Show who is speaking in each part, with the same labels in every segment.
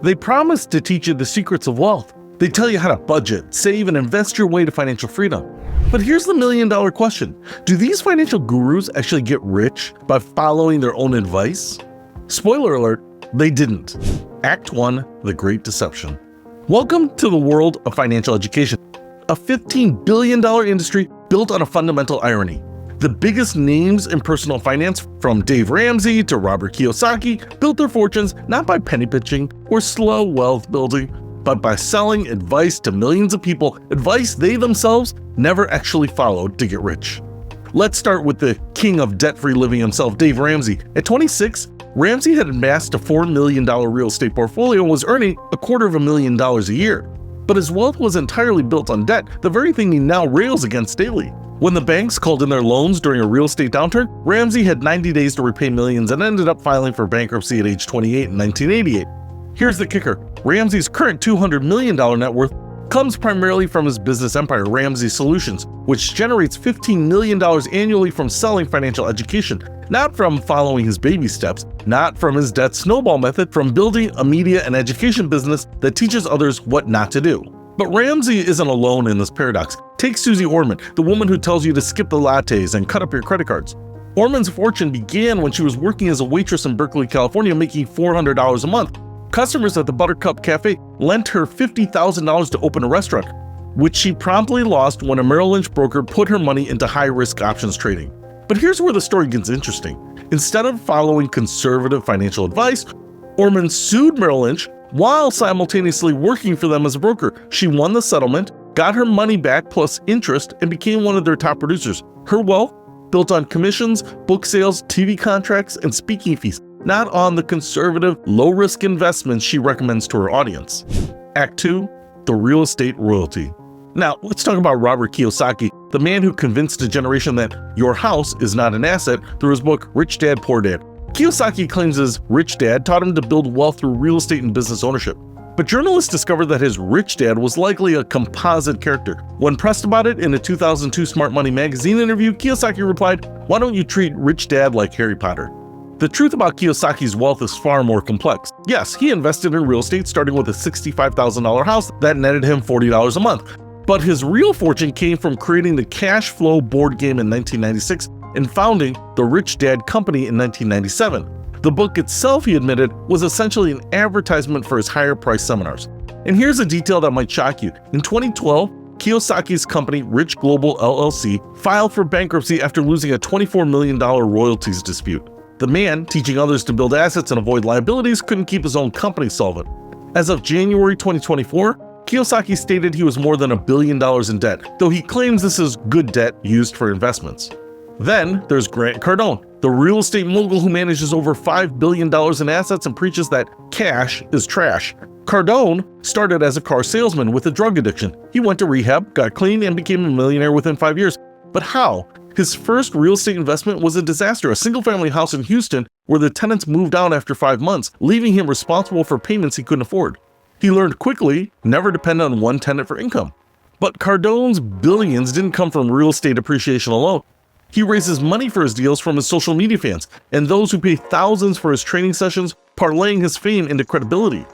Speaker 1: They promise to teach you the secrets of wealth. They tell you how to budget, save, and invest your way to financial freedom. But here's the million-dollar question. Do these financial gurus actually get rich by following their own advice? Spoiler alert, they didn't. Act 1, The Great Deception. Welcome to the world of financial education, a $15 billion industry built on a fundamental irony. The biggest names in personal finance, from Dave Ramsey to Robert Kiyosaki, built their fortunes not by penny pitching or slow wealth building, but by selling advice to millions of people, advice they themselves never actually followed to get rich. Let's start with the king of debt-free living himself, Dave Ramsey. At 26, Ramsey had amassed a $4 million real estate portfolio and was earning $250,000 a year. But his wealth was entirely built on debt, the very thing he now rails against daily. When the banks called in their loans during a real estate downturn, Ramsey had 90 days to repay millions and ended up filing for bankruptcy at age 28 in 1988. Here's the kicker. Ramsey's current $200 million net worth comes primarily from his business empire, Ramsey Solutions, which generates $15 million annually from selling financial education, not from following his baby steps, not from his debt snowball method, from building a media and education business that teaches others what not to do. But Ramsey isn't alone in this paradox. Take Suze Orman, the woman who tells you to skip the lattes and cut up your credit cards. Orman's fortune began when she was working as a waitress in Berkeley, California, making $400 a month. Customers at the Buttercup Cafe lent her $50,000 to open a restaurant, which she promptly lost when a Merrill Lynch broker put her money into high-risk options trading. But here's where the story gets interesting. Instead of following conservative financial advice, Orman sued Merrill Lynch while simultaneously working for them as a broker. She won the settlement, got her money back plus interest, and became one of their top producers. Her wealth built on commissions, book sales, TV contracts, and speaking fees, not on the conservative, low-risk investments she recommends to her audience. Act 2, The Real Estate Royalty. Now, let's talk about Robert Kiyosaki, the man who convinced a generation that your house is not an asset through his book, Rich Dad, Poor Dad. Kiyosaki claims his rich dad taught him to build wealth through real estate and business ownership. But journalists discovered that his rich dad was likely a composite character. When pressed about it in a 2002 Smart Money magazine interview, Kiyosaki replied, "Why don't you treat rich dad like Harry Potter?" The truth about Kiyosaki's wealth is far more complex. Yes, he invested in real estate starting with a $65,000 house that netted him $40 a month. But his real fortune came from creating the cash flow board game in 1996 and founding the Rich Dad Company in 1997. The book itself, he admitted, was essentially an advertisement for his higher-priced seminars. And here's a detail that might shock you. In 2012, Kiyosaki's company, Rich Global LLC, filed for bankruptcy after losing a $24 million royalties dispute. The man, teaching others to build assets and avoid liabilities, couldn't keep his own company solvent. As of January 2024, Kiyosaki stated he was more than $1 billion in debt, though he claims this is good debt used for investments. Then there's Grant Cardone, the real estate mogul who manages over $5 billion in assets and preaches that cash is trash. Cardone started as a car salesman with a drug addiction. He went to rehab, got clean, and became a millionaire within 5 years. But how? His first real estate investment was a disaster, a single-family house in Houston where the tenants moved out after 5 months, leaving him responsible for payments he couldn't afford. He learned quickly, never depend on one tenant for income. But Cardone's billions didn't come from real estate appreciation alone. He raises money for his deals from his social media fans and those who pay thousands for his training sessions, parlaying his fame into credibility.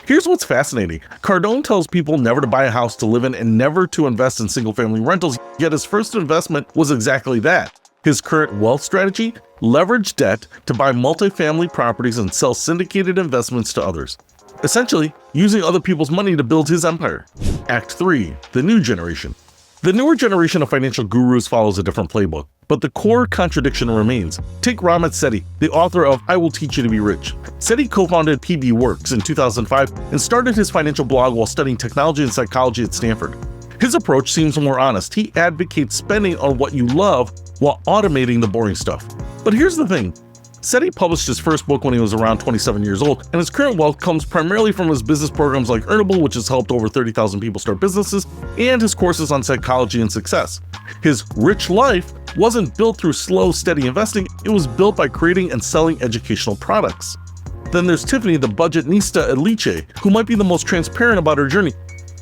Speaker 1: Here's what's fascinating. Cardone tells people never to buy a house to live in and never to invest in single-family rentals, yet his first investment was exactly that. His current wealth strategy? Leverage debt to buy multifamily properties and sell syndicated investments to others. Essentially, using other people's money to build his empire. Act 3, The New Generation. The newer generation of financial gurus follows a different playbook, but the core contradiction remains. Take Ramit Sethi, the author of I Will Teach You to Be Rich. Sethi co-founded PB Works in 2005 and started his financial blog while studying technology and psychology at Stanford. His approach seems more honest. He advocates spending on what you love while automating the boring stuff. But here's the thing. Sethi published his first book when he was around 27 years old, and his current wealth comes primarily from his business programs like Earnable, which has helped over 30,000 people start businesses, and his courses on psychology and success. His rich life wasn't built through slow, steady investing, it was built by creating and selling educational products. Then there's Tiffany, the budgetnista at Liche, who might be the most transparent about her journey.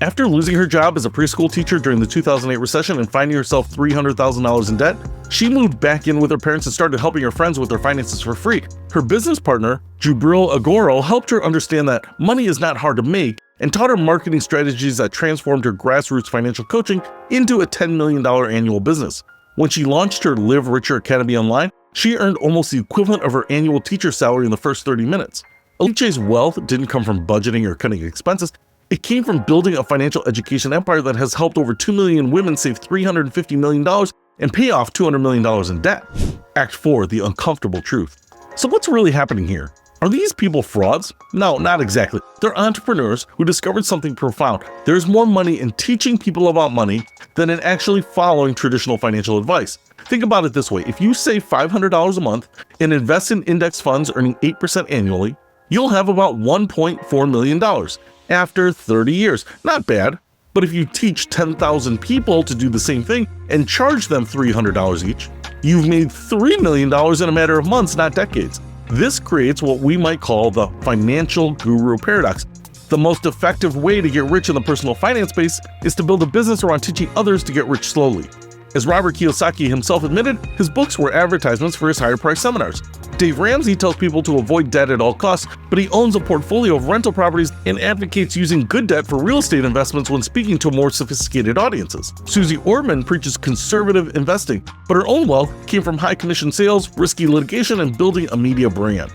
Speaker 1: After losing her job as a preschool teacher during the 2008 recession and finding herself $300,000 in debt, she moved back in with her parents and started helping her friends with their finances for free. Her business partner, Jubril Agoro, helped her understand that money is not hard to make and taught her marketing strategies that transformed her grassroots financial coaching into a $10 million annual business. When she launched her Live Richer Academy online, she earned almost the equivalent of her annual teacher salary in the first 30 minutes. Alice's wealth didn't come from budgeting or cutting expenses. It came from building a financial education empire that has helped over 2 million women save $350 million and pay off $200 million in debt. Act 4, the uncomfortable truth. So what's really happening here? Are these people frauds? No, not exactly. They're entrepreneurs who discovered something profound. There's more money in teaching people about money than in actually following traditional financial advice. Think about it this way. If you save $500 a month and invest in index funds earning 8% annually, you'll have about $1.4 million after 30 years. Not bad. But if you teach 10,000 people to do the same thing and charge them $300 each, you've made $3 million in a matter of months, not decades. This creates what we might call the financial guru paradox. The most effective way to get rich in the personal finance space is to build a business around teaching others to get rich slowly. As Robert Kiyosaki himself admitted, his books were advertisements for his higher-priced seminars. Dave Ramsey tells people to avoid debt at all costs, but he owns a portfolio of rental properties and advocates using good debt for real estate investments when speaking to more sophisticated audiences. Suze Orman preaches conservative investing, but her own wealth came from high-commission sales, risky litigation, and building a media brand.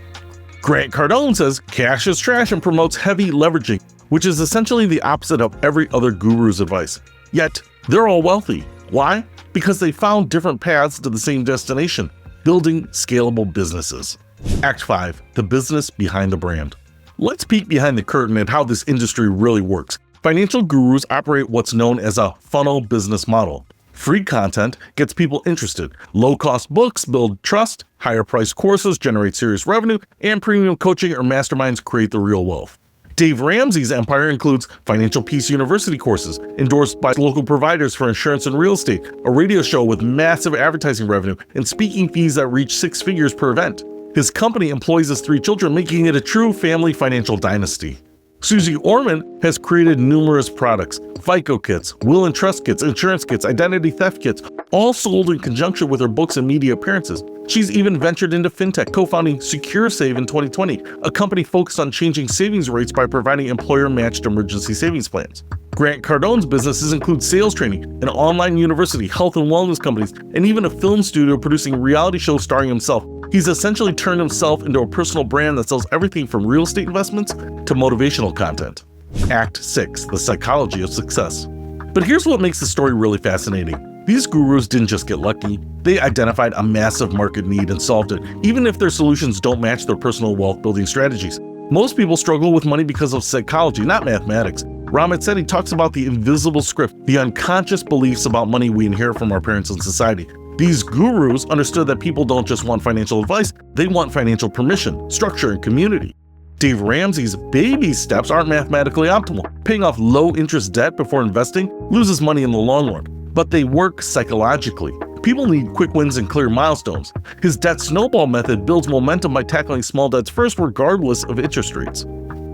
Speaker 1: Grant Cardone says cash is trash and promotes heavy leveraging, which is essentially the opposite of every other guru's advice. Yet, they're all wealthy. Why? Because they found different paths to the same destination, building scalable businesses. Act 5, the business behind the brand. Let's peek behind the curtain at how this industry really works. Financial gurus operate what's known as a funnel business model. Free content gets people interested. Low-cost books build trust, higher-priced courses generate serious revenue, and premium coaching or masterminds create the real wealth. Dave Ramsey's empire includes Financial Peace University courses, endorsed by local providers for insurance and real estate, a radio show with massive advertising revenue, and speaking fees that reach 6 figures per event. His company employs his 3 children, making it a true family financial dynasty. Suze Orman has created numerous products: FICO kits, will and trust kits, insurance kits, identity theft kits, all sold in conjunction with her books and media appearances. She's even ventured into fintech, co-founding SecureSave in 2020, a company focused on changing savings rates by providing employer-matched emergency savings plans. Grant Cardone's businesses include sales training, an online university, health and wellness companies, and even a film studio producing reality shows starring himself. He's essentially turned himself into a personal brand that sells everything from real estate investments to motivational content. Act 6, the psychology of success. But here's what makes the story really fascinating. These gurus didn't just get lucky. They identified a massive market need and solved it, even if their solutions don't match their personal wealth-building strategies. Most people struggle with money because of psychology, not mathematics. Ramit Sethi talks about the invisible script, the unconscious beliefs about money we inherit from our parents and society. These gurus understood that people don't just want financial advice, they want financial permission, structure, and community. Dave Ramsey's baby steps aren't mathematically optimal. Paying off low-interest debt before investing loses money in the long run, but they work psychologically. People need quick wins and clear milestones. His debt snowball method builds momentum by tackling small debts first, regardless of interest rates.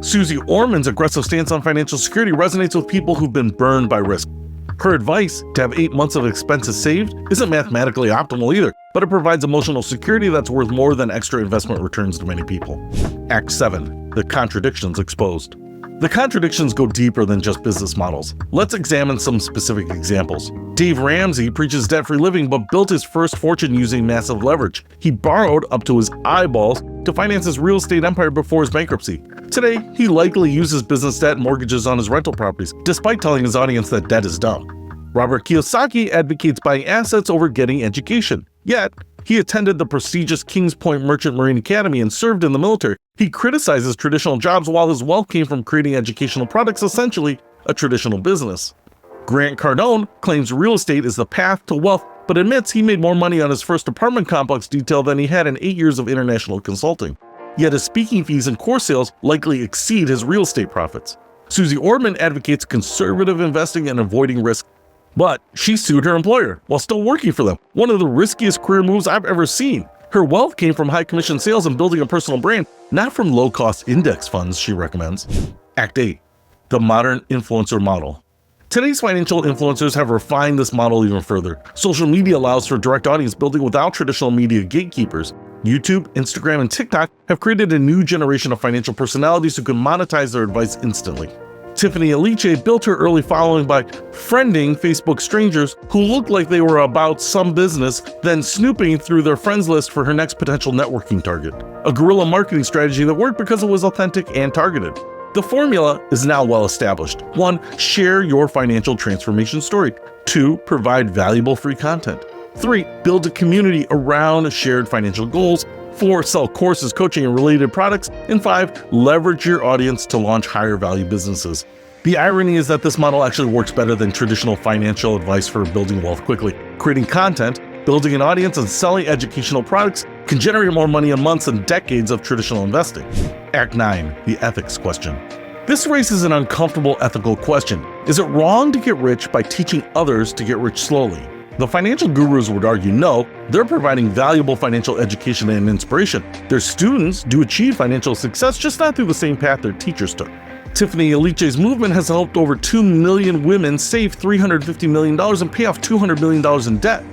Speaker 1: Suze Orman's aggressive stance on financial security resonates with people who've been burned by risk. Her advice, to have 8 months of expenses saved, isn't mathematically optimal either, but it provides emotional security that's worth more than extra investment returns to many people. Act 7, the contradictions exposed. The contradictions go deeper than just business models. Let's examine some specific examples. Dave Ramsey preaches debt-free living but built his first fortune using massive leverage. He borrowed up to his eyeballs to finance his real estate empire before his bankruptcy. Today, he likely uses business debt and mortgages on his rental properties, despite telling his audience that debt is dumb. Robert Kiyosaki advocates buying assets over getting education. Yet, he attended the prestigious Kings Point Merchant Marine Academy and served in the military. He criticizes traditional jobs while his wealth came from creating educational products, essentially a traditional business. Grant Cardone claims real estate is the path to wealth, but admits he made more money on his first apartment complex detail than he had in 8 years of international consulting. Yet his speaking fees and course sales likely exceed his real estate profits. Suze Orman advocates conservative investing and avoiding risk, but she sued her employer while still working for them. One of the riskiest career moves I've ever seen. Her wealth came from high-commission sales and building a personal brand, not from low-cost index funds, she recommends. Act 8, the modern influencer model. Today's financial influencers have refined this model even further. Social media allows for direct audience building without traditional media gatekeepers. YouTube, Instagram, and TikTok have created a new generation of financial personalities who can monetize their advice instantly. Tiffany Aliche built her early following by friending Facebook strangers who looked like they were about some business, then snooping through their friends list for her next potential networking target. A guerrilla marketing strategy that worked because it was authentic and targeted. The formula is now well established. 1. Share your financial transformation story. 2. Provide valuable free content. 3. Build a community around shared financial goals. 4. Sell courses, coaching, and related products. And 5. Leverage your audience to launch higher value businesses. The irony is that this model actually works better than traditional financial advice for building wealth quickly. Creating content, building an audience, and selling educational products can generate more money in months than decades of traditional investing. Act 9. The ethics question. This raises an uncomfortable ethical question. Is it wrong to get rich by teaching others to get rich slowly? The financial gurus would argue no, they're providing valuable financial education and inspiration. Their students do achieve financial success, just not through the same path their teachers took. Tiffany Aliche's movement has helped over 2 million women save $350 million and pay off $200 million in debt.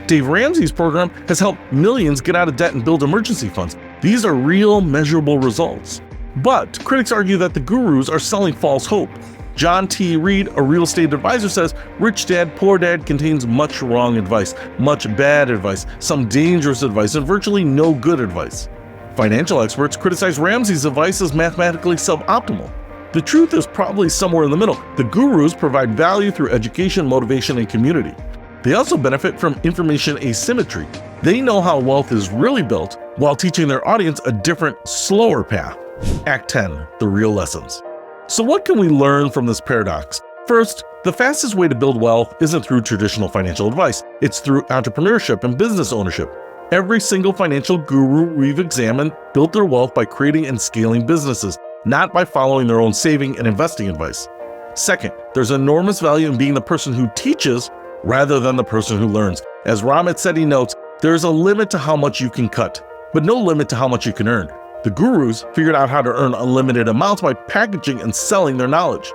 Speaker 1: Dave Ramsey's program has helped millions get out of debt and build emergency funds. These are real, measurable results. But critics argue that the gurus are selling false hope. John T. Reed, a real estate advisor, says Rich Dad, Poor Dad contains much wrong advice, much bad advice, some dangerous advice, and virtually no good advice. Financial experts criticize Ramsey's advice as mathematically suboptimal. The truth is probably somewhere in the middle. The gurus provide value through education, motivation, and community. They also benefit from information asymmetry. They know how wealth is really built while teaching their audience a different, slower path. Act 10. The real lessons. So what can we learn from this paradox? First, the fastest way to build wealth isn't through traditional financial advice. It's through entrepreneurship and business ownership. Every single financial guru we've examined built their wealth by creating and scaling businesses, not by following their own saving and investing advice. Second, there's enormous value in being the person who teaches rather than the person who learns. As Ramit Sethi notes, there's a limit to how much you can cut, but no limit to how much you can earn. The gurus figured out how to earn unlimited amounts by packaging and selling their knowledge.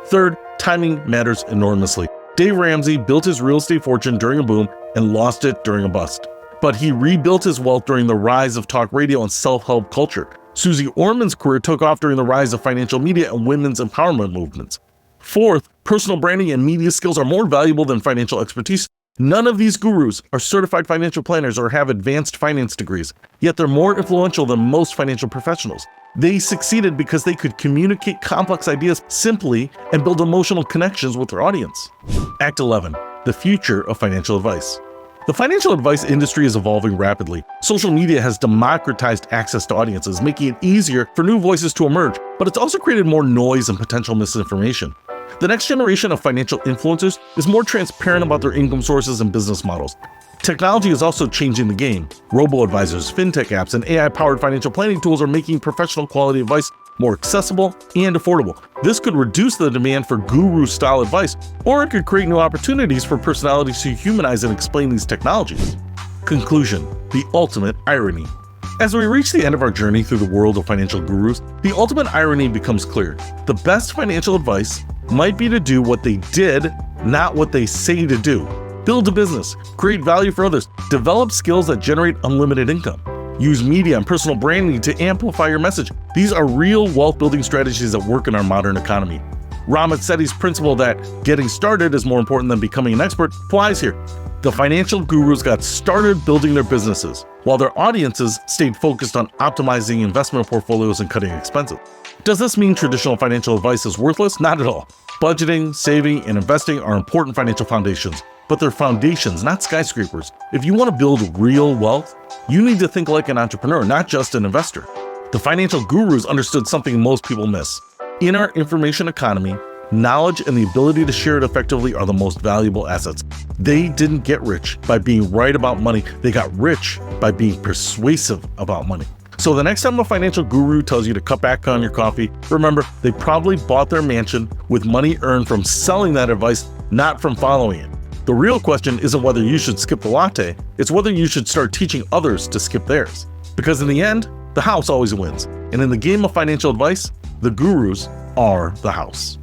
Speaker 1: Third, timing matters enormously. Dave Ramsey built his real estate fortune during a boom and lost it during a bust. But he rebuilt his wealth during the rise of talk radio and self-help culture. Suze Orman's career took off during the rise of financial media and women's empowerment movements. Fourth, personal branding and media skills are more valuable than financial expertise. None of these gurus are certified financial planners or have advanced finance degrees, yet they're more influential than most financial professionals. They succeeded because they could communicate complex ideas simply and build emotional connections with their audience. Act 11. The future of financial advice. The financial advice industry is evolving rapidly. Social media has democratized access to audiences, making it easier for new voices to emerge, but it's also created more noise and potential misinformation. The next generation of financial influencers is more transparent about their income sources and business models. Technology is also changing the game. Robo-advisors, fintech apps, and AI-powered financial planning tools are making professional quality advice more accessible and affordable. This could reduce the demand for guru-style advice, or it could create new opportunities for personalities to humanize and explain these technologies. Conclusion: the ultimate irony. As we reach the end of our journey through the world of financial gurus, the ultimate irony becomes clear. The best financial advice might be to do what they did, not what they say to do. Build a business, create value for others, develop skills that generate unlimited income. Use media and personal branding to amplify your message. These are real wealth-building strategies that work in our modern economy. Ramit Sethi's principle that getting started is more important than becoming an expert applies here. The financial gurus got started building their businesses, while their audiences stayed focused on optimizing investment portfolios and cutting expenses. Does this mean traditional financial advice is worthless? Not at all. Budgeting, saving, and investing are important financial foundations, but they're foundations, not skyscrapers. If you want to build real wealth, you need to think like an entrepreneur, not just an investor. The financial gurus understood something most people miss. In our information economy, knowledge and the ability to share it effectively are the most valuable assets. They didn't get rich by being right about money. They got rich by being persuasive about money. So the next time a financial guru tells you to cut back on your coffee, remember, they probably bought their mansion with money earned from selling that advice, not from following it. The real question isn't whether you should skip the latte, it's whether you should start teaching others to skip theirs. Because in the end, the house always wins. And in the game of financial advice, the gurus are the house.